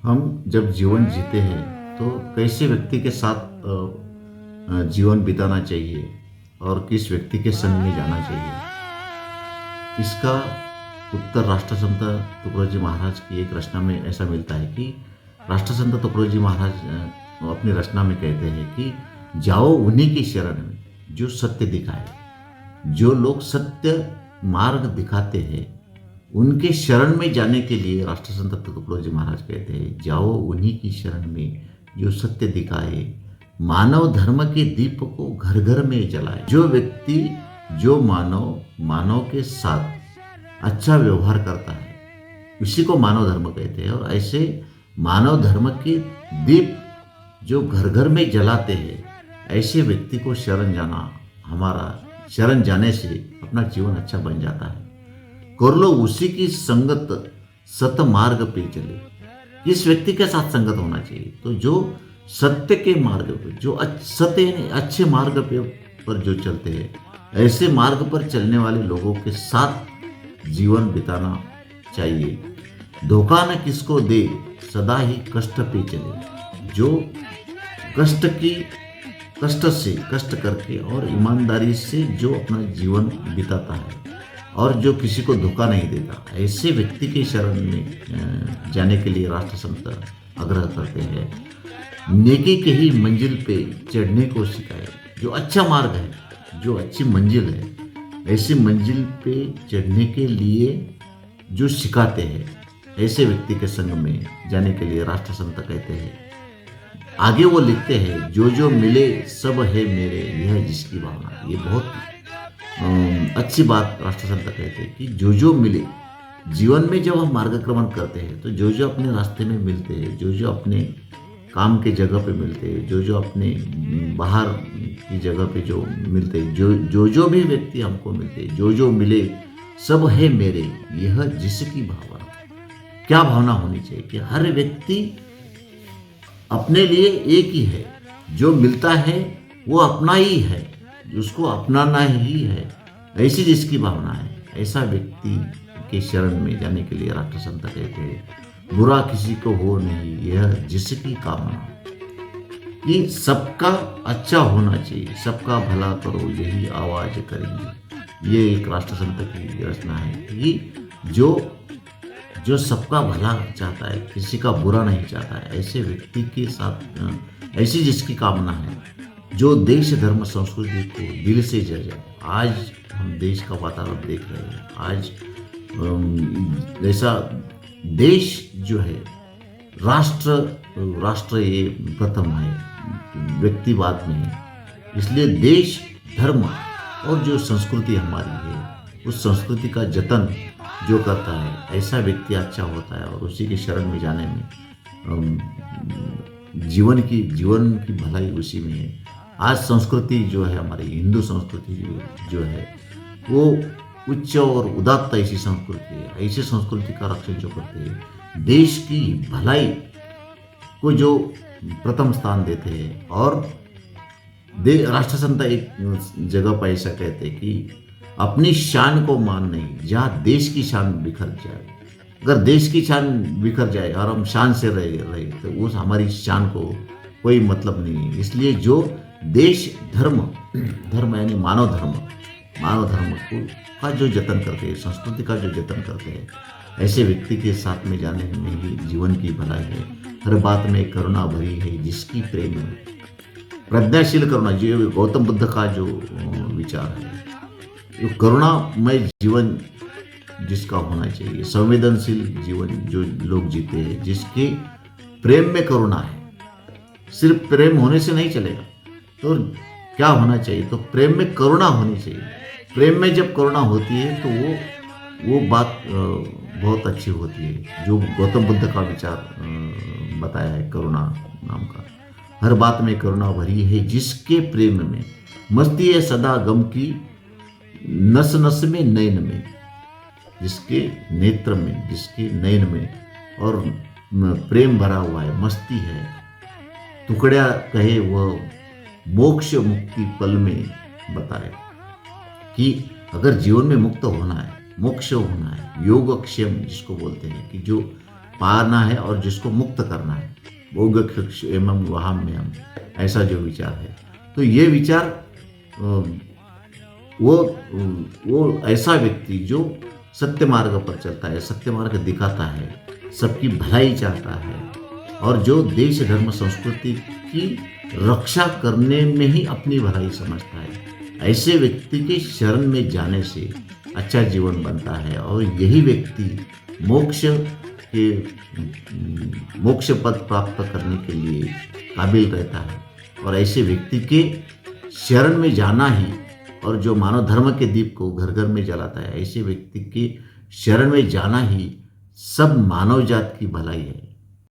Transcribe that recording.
हम जब जीवन जीते हैं तो कैसे व्यक्ति के साथ जीवन बिताना चाहिए और किस व्यक्ति के संग में जाना चाहिए, इसका उत्तर राष्ट्रसंत तुकडोजी महाराज की एक रचना में ऐसा मिलता है कि राष्ट्रसंत तुकडोजी महाराज अपनी रचना में कहते हैं कि जाओ उन्हीं की शरण में जो सत्य दिखाए। जो लोग सत्य मार्ग दिखाते हैं उनके शरण में जाने के लिए राष्ट्रसंत तुकडोजी महाराज कहते हैं, जाओ उन्हीं की शरण में जो सत्य दिखाए, मानव धर्म के दीप को घर घर में जलाए। जो व्यक्ति जो मानव के साथ अच्छा व्यवहार करता है उसी को मानव धर्म कहते हैं। और ऐसे मानव धर्म के दीप जो घर घर में जलाते हैं, ऐसे व्यक्ति को शरण जाना, हमारा शरण जाने से अपना जीवन अच्छा बन जाता है। कर लो उसी की संगत, सत मार्ग पे चले। किस व्यक्ति के साथ संगत होना चाहिए? तो जो सत्य के मार्ग पे, जो सत्य यानी अच्छे मार्ग पे पर जो चलते हैं, ऐसे मार्ग पर चलने वाले लोगों के साथ जीवन बिताना चाहिए। धोखा न किसको दे, सदा ही कष्ट पे चले। जो कष्ट करके और ईमानदारी से जो अपना जीवन बिताता है और जो किसी को धोखा नहीं देता, ऐसे व्यक्ति के शरण में जाने के लिए राष्ट्रसंत आग्रह करते हैं। नेकी के ही मंजिल पे चढ़ने को सिखाए। जो अच्छा मार्ग है, जो अच्छी मंजिल है, ऐसी मंजिल पे चढ़ने के लिए जो सिखाते हैं, ऐसे व्यक्ति के संग में जाने के लिए राष्ट्रसंत कहते हैं। आगे वो लिखते हैं, जो जो मिले सब है मेरे, यह जिसकी भावना। ये बहुत अच्छी बात राष्ट्रसंत कहते हैं कि जो जो मिले, जीवन में जब हम मार्गक्रमण करते हैं तो जो जो अपने रास्ते में मिलते हैं, जो जो अपने काम के जगह पे मिलते हैं, जो जो अपने बाहर की जगह पे जो मिलते हैं, जो भी व्यक्ति हमको मिलते हैं, जो जो मिले सब है मेरे, यह जिसकी भावना। क्या भावना होनी चाहिए कि हर व्यक्ति अपने लिए एक ही है। जो मिलता है वो अपना ही है, उसको अपनाना ही है, ऐसी जिसकी भावना है, ऐसा व्यक्ति के शरण में जाने के लिए राष्ट्रसंत कहते हैं, बुरा किसी को हो नहीं, यह जिसकी कामना। कि सबका अच्छा होना चाहिए, सबका भला करो यही आवाज करेंगे। ये एक राष्ट्रसंत की रचना है कि जो सबका भला चाहता है, किसी का बुरा नहीं चाहता है, ऐसे व्यक्ति के साथ, ऐसी जिसकी कामना है, जो देश धर्म संस्कृति को दिल से जल जाए। आज हम देश का वातावरण देख रहे हैं। आज ऐसा देश जो है, राष्ट्र ये प्रथम है, व्यक्तिवाद में है। इसलिए देश धर्म और जो संस्कृति हमारी है, उस संस्कृति का जतन जो करता है, ऐसा व्यक्ति अच्छा होता है। और उसी के शरण में जाने में जीवन की भलाई उसी में है। आज संस्कृति जो है, हमारी हिंदू संस्कृति जो है, वो उच्च और उदात्त ऐसी संस्कृति है। ऐसी संस्कृति का रक्षण जो करते हैं, देश की भलाई को जो प्रथम स्थान देते हैं। और राष्ट्रसंत एक जगह पर ऐसा कहते हैं कि अपनी शान को मान नहीं, जहाँ देश की शान बिखर जाए। अगर देश की शान बिखर जाए और हम शान से रहे तो उस हमारी शान को कोई मतलब नहीं है। इसलिए जो देश धर्म यानी मानव धर्म का जो जतन करते हैं, संस्कृति का जो जतन करते हैं, ऐसे व्यक्ति के साथ में जाने में ही जीवन की भलाई है। हर बात में करुणा भरी है जिसकी प्रेम में, प्रज्ञाशील करुणा, जो गौतम बुद्ध का जो विचार है, जो करुणामय जीवन जिसका होना चाहिए, संवेदनशील जीवन जो लोग जीते हैं, जिसके प्रेम में करुणा है। सिर्फ प्रेम होने से नहीं चलेगा, तो क्या होना चाहिए? तो प्रेम में करुणा होनी चाहिए। प्रेम में जब करुणा होती है तो वो बात बहुत अच्छी होती है। जो गौतम बुद्ध का विचार बताया है करुणा नाम का, हर बात में करुणा भरी है जिसके प्रेम में, मस्ती है सदा गम की नस नस में, नयन में, जिसके नेत्र में, जिसके नयन में और प्रेम भरा हुआ है, मस्ती है। टुकड़ा कहे वह मोक्ष मुक्ति पल में बताए। कि अगर जीवन में मुक्त होना है, मोक्ष होना है, योगक्षेम जिसको बोलते हैं, कि जो पाना है और जिसको मुक्त करना है, भोग एवं वहाम्यम, ऐसा जो विचार है। तो ये विचार वो ऐसा व्यक्ति जो सत्य मार्ग पर चलता है, सत्य मार्ग दिखाता है, सबकी भलाई चाहता है और जो देश धर्म संस्कृति की रक्षा करने में ही अपनी भलाई समझता है, ऐसे व्यक्ति के शरण में जाने से अच्छा जीवन बनता है और यही व्यक्ति मोक्ष पद प्राप्त करने के लिए काबिल रहता है। और ऐसे व्यक्ति के शरण में जाना ही, और जो मानव धर्म के दीप को घर घर में जलाता है, ऐसे व्यक्ति के शरण में जाना ही सब मानव जात की भलाई है।